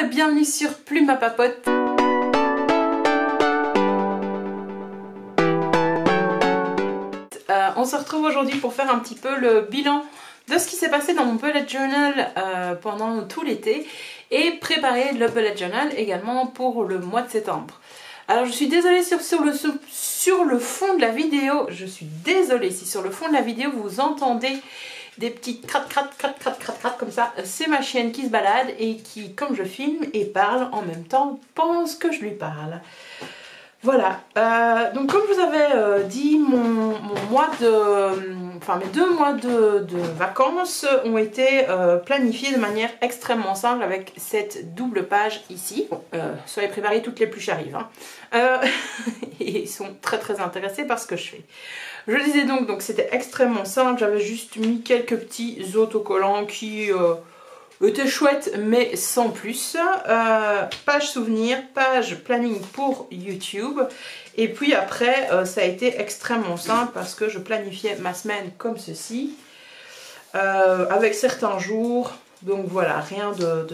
bienvenue sur Plume à Papote. On se retrouve aujourd'hui pour faire un petit peu le bilan de ce qui s'est passé dans mon bullet journal pendant tout l'été et préparer le bullet journal également pour le mois de septembre. Alors je suis désolée sur le fond de la vidéo, je suis désolée si sur le fond de la vidéo vous entendez des petits crat comme ça. C'est ma chienne qui se balade et qui, comme je filme et parle en même temps, pense que je lui parle. Voilà, donc comme je vous avais dit, mes 2 mois de vacances ont été planifiés de manière extrêmement simple avec cette double page ici. Bon, soyez préparés, toutes les pluches arrivent. Hein. Et ils sont très intéressés par ce que je fais. Je disais donc c'était extrêmement simple, j'avais juste mis quelques petits autocollants qui étaient chouettes mais sans plus. Page souvenir, page planning pour YouTube. Et puis après ça a été extrêmement simple parce que je planifiais ma semaine comme ceci. Avec certains jours, donc voilà, rien de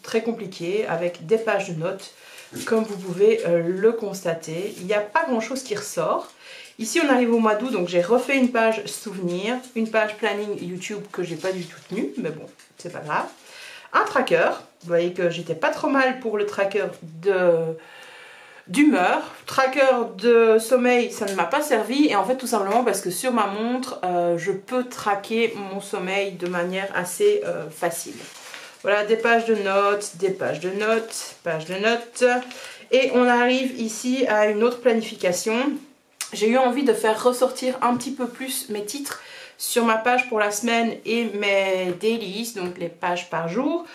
très compliqué, avec des pages de notes. Comme vous pouvez le constater, il n'y a pas grand chose qui ressort. Ici on arrive au mois d'août, donc j'ai refait une page souvenir, une page planning YouTube que j'ai pas du tout tenue, mais bon, c'est pas grave. Un tracker, vous voyez que j'étais pas trop mal pour le tracker d'humeur. Tracker de sommeil, ça ne m'a pas servi, et en fait tout simplement parce que sur ma montre, je peux traquer mon sommeil de manière assez facile. Voilà, des pages de notes, des pages de notes, pages de notes. Et on arrive ici à une autre planification. J'ai eu envie de faire ressortir un petit peu plus mes titres sur ma page pour la semaine et mes dailies, donc les pages par jour.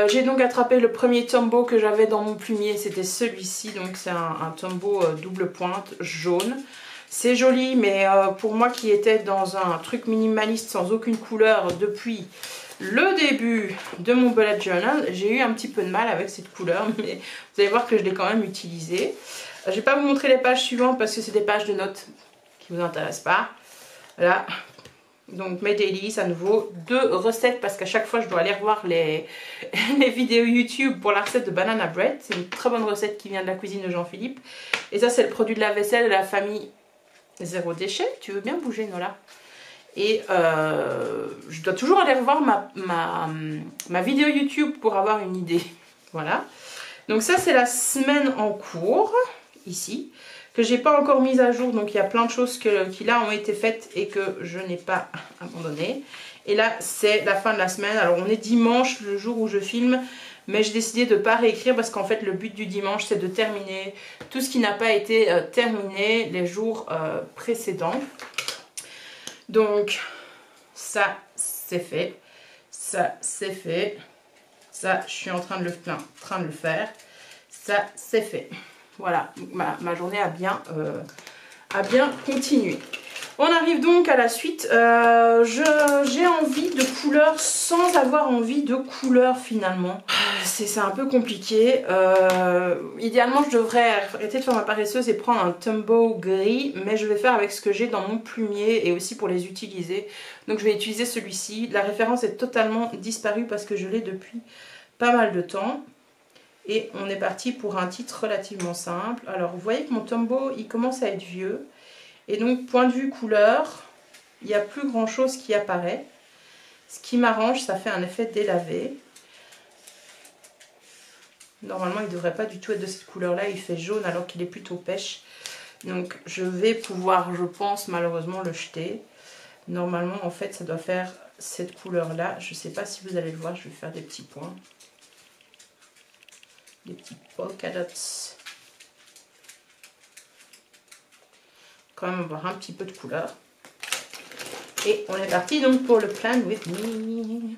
J'ai donc attrapé le premier Tombow que j'avais dans mon plumier, c'était celui-ci, donc c'est un Tombow double pointe jaune. C'est joli, mais pour moi qui étais dans un truc minimaliste sans aucune couleur depuis le début de mon bullet journal, j'ai eu un petit peu de mal avec cette couleur, mais vous allez voir que je l'ai quand même utilisée. Je ne vais pas vous montrer les pages suivantes parce que c'est des pages de notes qui ne vous intéressent pas. Voilà, donc mes dailies, à nouveau 2 recettes parce qu'à chaque fois je dois aller revoir les vidéos YouTube pour la recette de banana bread. C'est une très bonne recette qui vient de la cuisine de Jean-Philippe. Et ça c'est le produit de la vaisselle de la famille Zéro Déchet. Tu veux bien bouger, Nola? Et je dois toujours aller revoir ma vidéo YouTube pour avoir une idée. Voilà. Donc ça c'est la semaine en cours, ici, que j'ai pas encore mise à jour. Donc il y a plein de choses qui là ont été faites et que je n'ai pas abandonné. Et là c'est la fin de la semaine. Alors on est dimanche, le jour où je filme. Mais j'ai décidé de ne pas réécrire parce qu'en fait le but du dimanche c'est de terminer tout ce qui n'a pas été terminé les jours précédents. Donc ça c'est fait, ça c'est fait, ça je suis en train de le faire, ça c'est fait. Voilà, ma journée a bien continué. On arrive donc à la suite. J'ai envie de couleurs sans avoir envie de couleurs finalement. C'est un peu compliqué. Idéalement, je devrais arrêter de faire ma paresseuse et prendre un Tombow gris. Mais je vais faire avec ce que j'ai dans mon plumier et aussi pour les utiliser. Donc je vais utiliser celui-ci. La référence est totalement disparue parce que je l'ai depuis pas mal de temps. Et on est parti pour un titre relativement simple. Alors vous voyez que mon Tombow, il commence à être vieux. Et donc, point de vue couleur, il n'y a plus grand chose qui apparaît. Ce qui m'arrange, ça fait un effet délavé. Normalement, il ne devrait pas du tout être de cette couleur-là. Il fait jaune alors qu'il est plutôt pêche. Donc, je vais pouvoir, je pense, malheureusement le jeter. Normalement, en fait, ça doit faire cette couleur-là. Je ne sais pas si vous allez le voir, je vais faire des petits points. Des petits polka dots. Quand même avoir un petit peu de couleur. Et on est parti donc pour le plan with me.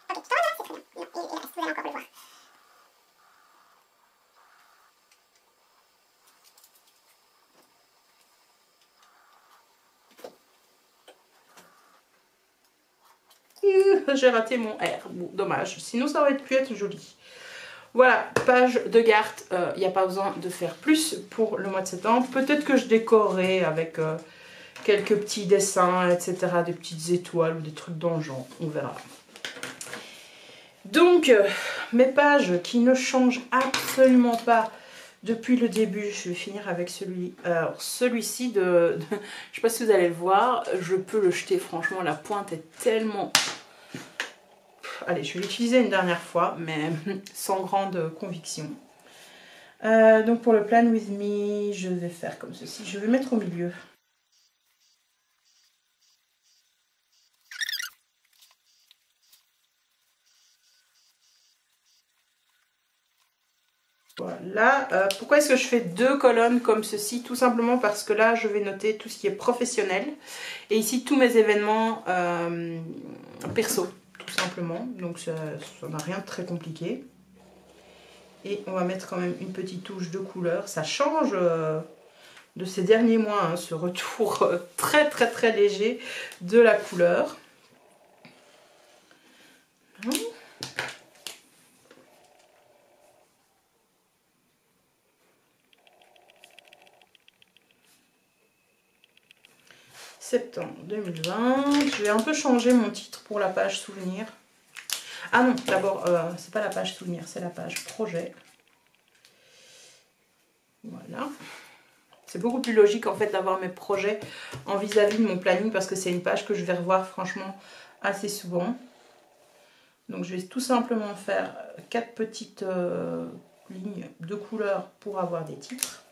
J'ai raté mon R, bon, dommage, sinon ça aurait pu être joli. Voilà, page de garde, il n'y a pas besoin de faire plus pour le mois de septembre. Peut-être que je décorerai avec quelques petits dessins, etc. Des petites étoiles ou des trucs dans le genre, on verra. Donc, mes pages qui ne changent absolument pas depuis le début. Je vais finir avec celui. Alors, celui-ci je sais pas si vous allez le voir. Je peux le jeter, franchement, la pointe est tellement... Allez, je vais l'utiliser une dernière fois, mais sans grande conviction. Donc, pour le Plan With Me, je vais faire comme ceci. Je vais mettre au milieu. Voilà. Pourquoi est-ce que je fais 2 colonnes comme ceci? Tout simplement parce que là, je vais noter tout ce qui est professionnel. Et ici, tous mes événements perso, tout simplement. Donc, ça n'a rien de très compliqué. Et on va mettre quand même une petite touche de couleur. Ça change de ces derniers mois, hein, ce retour très très très léger de la couleur. Septembre 2020. Je vais un peu changer mon titre pour la page souvenir. Ah non, d'abord, c'est pas la page souvenir, c'est la page projet. Voilà. C'est beaucoup plus logique en fait d'avoir mes projets en vis-à-vis de mon planning parce que c'est une page que je vais revoir franchement assez souvent. Donc je vais tout simplement faire 4 petites lignes de couleur pour avoir des titres.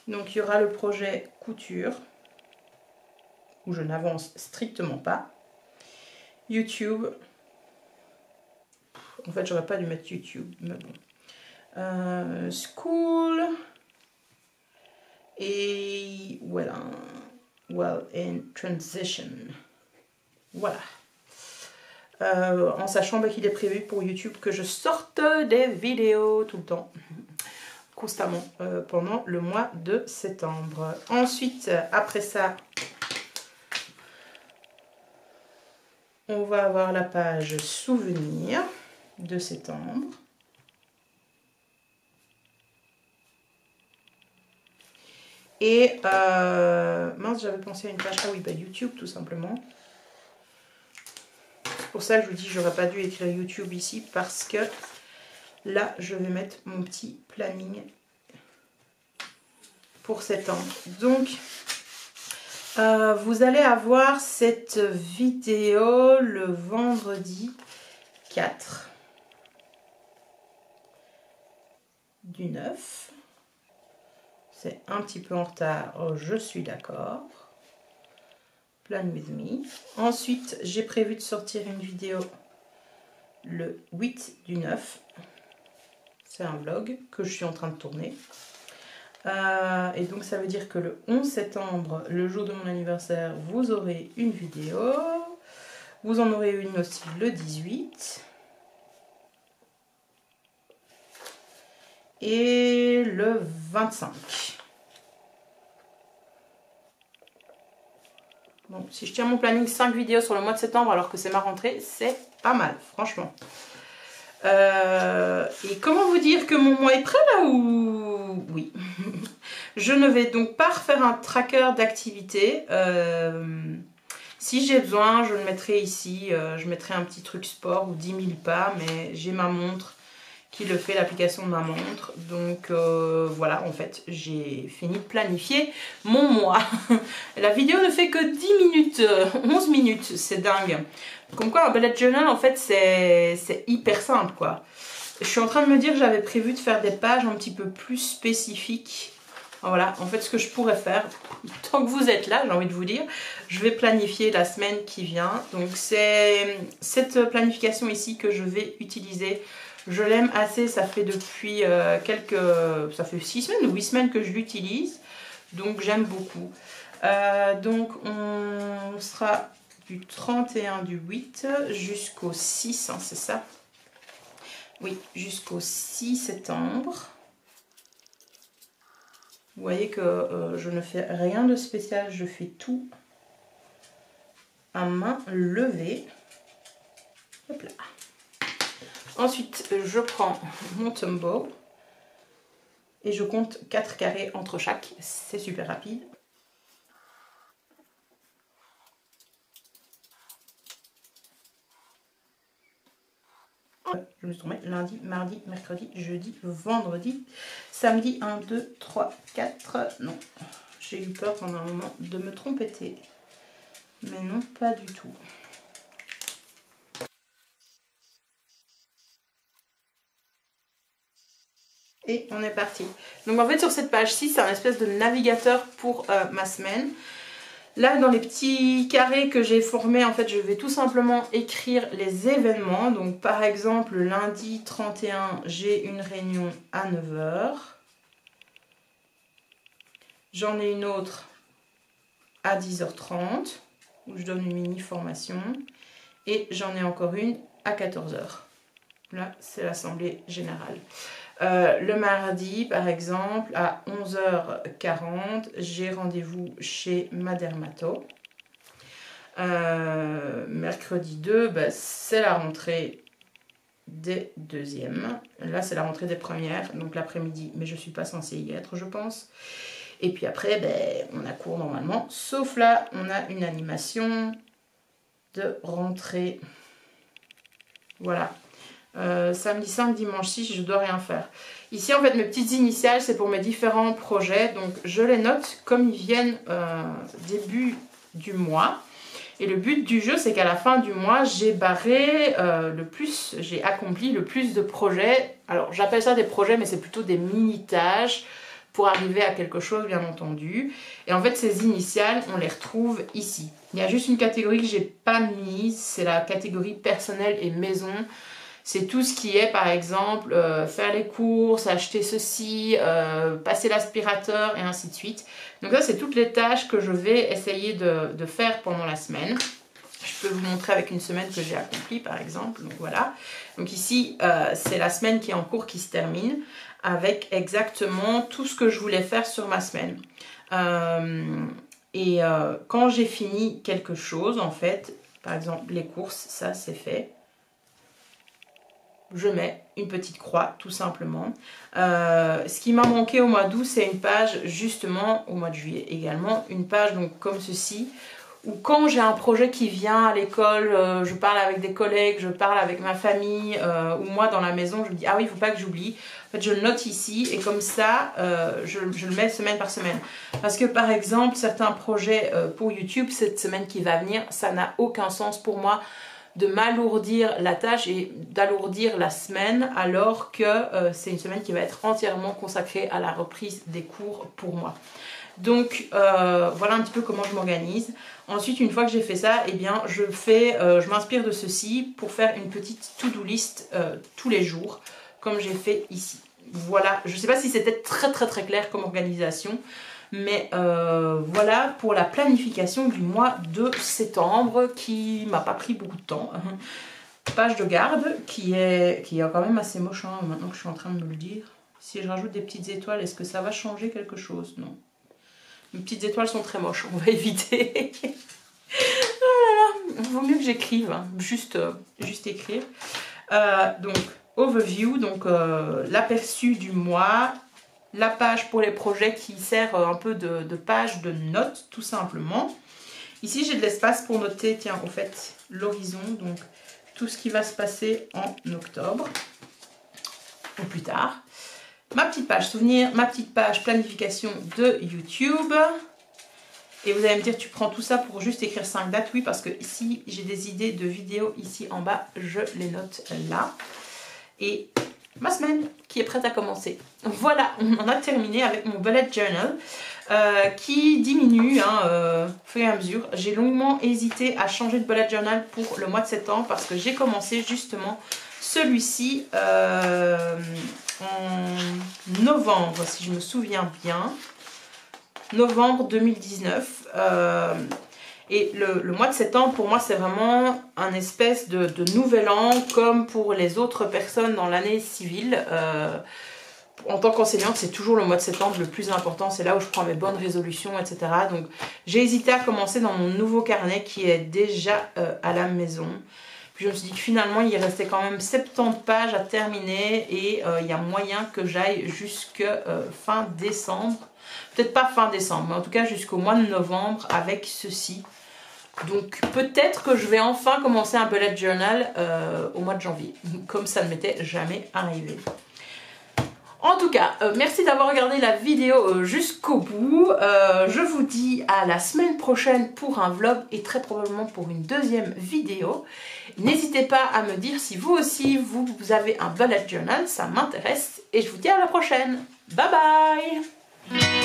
Donc il y aura le projet couture où je n'avance strictement pas. YouTube. En fait j'aurais pas dû mettre YouTube, mais bon. School. Et voilà. Well in transition. Voilà. En sachant qu'il est prévu pour YouTube que je sorte des vidéos tout le temps, constamment, pendant le mois de septembre. Ensuite, après ça, on va avoir la page souvenir de septembre. Et, mince, j'avais pensé à une page, ah oui, bah YouTube tout simplement. C'est pour ça que je vous dis, j'aurais pas dû écrire YouTube ici, parce que là, je vais mettre mon petit planning pour septembre. Donc, vous allez avoir cette vidéo le vendredi 4 du 9. C'est un petit peu en retard, je suis d'accord. Plan with me. Ensuite, j'ai prévu de sortir une vidéo le 8 du 9. C'est un vlog que je suis en train de tourner. Et donc ça veut dire que le 11 septembre, le jour de mon anniversaire, vous aurez une vidéo. Vous en aurez une aussi le 18. Et le 25. Bon, si je tiens mon planning 5 vidéos sur le mois de septembre alors que c'est ma rentrée, c'est pas mal, franchement. Et comment vous dire que mon mois est prêt là ou... Oui. Je ne vais donc pas refaire un tracker d'activité. Si j'ai besoin, je le mettrai ici. Je mettrai un petit truc sport ou 10 000 pas, mais j'ai ma montre qui le fait, l'application de ma montre. Donc voilà, en fait, j'ai fini de planifier mon mois. La vidéo ne fait que 10 minutes, 11 minutes, c'est dingue. Comme quoi, un bullet journal, en fait, c'est hyper simple, quoi. Je suis en train de me dire que j'avais prévu de faire des pages un petit peu plus spécifiques. Voilà, en fait, ce que je pourrais faire, tant que vous êtes là, j'ai envie de vous dire, je vais planifier la semaine qui vient. Donc, c'est cette planification ici que je vais utiliser. Je l'aime assez, ça fait depuis ça fait 6 semaines ou 8 semaines que je l'utilise. Donc, j'aime beaucoup. Donc, on sera du 31 du 8 jusqu'au 6, hein, c'est ça? Oui, jusqu'au 6 septembre. Vous voyez que je ne fais rien de spécial, je fais tout à main levée. Hop là. Ensuite, je prends mon Tombow et je compte 4 carrés entre chaque. C'est super rapide. Je me suis trompée, lundi, mardi, mercredi, jeudi, vendredi, samedi, 1, 2, 3, 4. Non, j'ai eu peur pendant un moment de me tromper. Mais non, pas du tout. Et on est parti. Donc en fait sur cette page-ci, c'est un espèce de navigateur pour ma semaine. Là, dans les petits carrés que j'ai formés, en fait, je vais tout simplement écrire les événements. Donc, par exemple, lundi 31, j'ai une réunion à 9 h. J'en ai une autre à 10h30, où je donne une mini-formation. Et j'en ai encore une à 14 h. Là, c'est l'assemblée générale. Le mardi, par exemple, à 11h40, j'ai rendez-vous chez ma dermato. Mercredi 2, bah, c'est la rentrée des deuxièmes. Là, c'est la rentrée des premières, donc l'après-midi, mais je ne suis pas censée y être, je pense. Et puis après, ben, on a cours normalement, sauf là, on a une animation de rentrée. Voilà. Samedi 5, dimanche 6, je dois rien faire. Ici, en fait, mes petites initiales, c'est pour mes différents projets. Donc, je les note comme ils viennent début du mois. Et le but du jeu, c'est qu'à la fin du mois, j'ai barré j'ai accompli le plus de projets. Alors, j'appelle ça des projets, mais c'est plutôt des mini-tâches pour arriver à quelque chose, bien entendu. Et en fait, ces initiales, on les retrouve ici. Il y a juste une catégorie que j'ai pas mise, c'est la catégorie personnel et maison. C'est tout ce qui est, par exemple, faire les courses, acheter ceci, passer l'aspirateur et ainsi de suite. Donc ça, c'est toutes les tâches que je vais essayer de faire pendant la semaine. Je peux vous montrer avec une semaine que j'ai accomplie, par exemple. Donc voilà. Donc ici, c'est la semaine qui est en cours qui se termine avec exactement tout ce que je voulais faire sur ma semaine. Quand j'ai fini quelque chose, en fait, par exemple, les courses, ça, c'est fait. Je mets une petite croix tout simplement. Ce qui m'a manqué au mois d'août, c'est une page, justement au mois de juillet également, une page donc comme ceci, où quand j'ai un projet qui vient à l'école, je parle avec des collègues, je parle avec ma famille, ou moi dans la maison, je me dis ah oui, il ne faut pas que j'oublie. En fait, je le note ici et comme ça, je le mets semaine par semaine. Parce que par exemple, certains projets pour YouTube, cette semaine qui va venir, ça n'a aucun sens pour moi de m'alourdir la tâche et d'alourdir la semaine alors que c'est une semaine qui va être entièrement consacrée à la reprise des cours pour moi. Donc voilà un petit peu comment je m'organise. Ensuite, une fois que j'ai fait ça, eh bien, je m'inspire de ceci pour faire une petite to-do list tous les jours, comme j'ai fait ici. Voilà, je ne sais pas si c'était très clair comme organisation, mais voilà pour la planification du mois de septembre qui m'a pas pris beaucoup de temps. Page de garde qui est quand même assez moche hein, maintenant que je suis en train de me le dire. Si je rajoute des petites étoiles, est-ce que ça va changer quelque chose? Non. Les petites étoiles sont très moches, on va éviter. Oh là là, vaut mieux que j'écrive, hein. juste écrire. Donc, overview, donc l'aperçu du mois. La page pour les projets qui sert un peu de page de notes, tout simplement. Ici, j'ai de l'espace pour noter, tiens, au fait, l'horizon, donc tout ce qui va se passer en octobre ou plus tard. Ma petite page souvenir, ma petite page planification de YouTube. Et vous allez me dire, tu prends tout ça pour juste écrire 5 dates? Oui, parce que ici, j'ai des idées de vidéos ici en bas, je les note là. Et ma semaine qui est prête à commencer. Voilà, on en a terminé avec mon bullet journal qui diminue au fur et à mesure. J'ai longuement hésité à changer de bullet journal pour le mois de septembre parce que j'ai commencé justement celui-ci en novembre, si je me souviens bien. Novembre 2019. Et le mois de septembre, pour moi, c'est vraiment un espèce de nouvel an, comme pour les autres personnes dans l'année civile. En tant qu'enseignante, c'est toujours le mois de septembre le plus important. C'est là où je prends mes bonnes résolutions, etc. Donc, j'ai hésité à commencer dans mon nouveau carnet qui est déjà à la maison. Puis je me suis dit que finalement, il restait quand même 70 pages à terminer et il y a moyen que j'aille jusque fin décembre. Peut-être pas fin décembre, mais en tout cas jusqu'au mois de novembre avec ceci. Donc peut-être que je vais enfin commencer un bullet journal au mois de janvier, comme ça ne m'était jamais arrivé. En tout cas, merci d'avoir regardé la vidéo jusqu'au bout. Je vous dis à la semaine prochaine pour un vlog et très probablement pour une deuxième vidéo. N'hésitez pas à me dire si vous aussi vous avez un bullet journal, ça m'intéresse. Et je vous dis à la prochaine. Bye bye!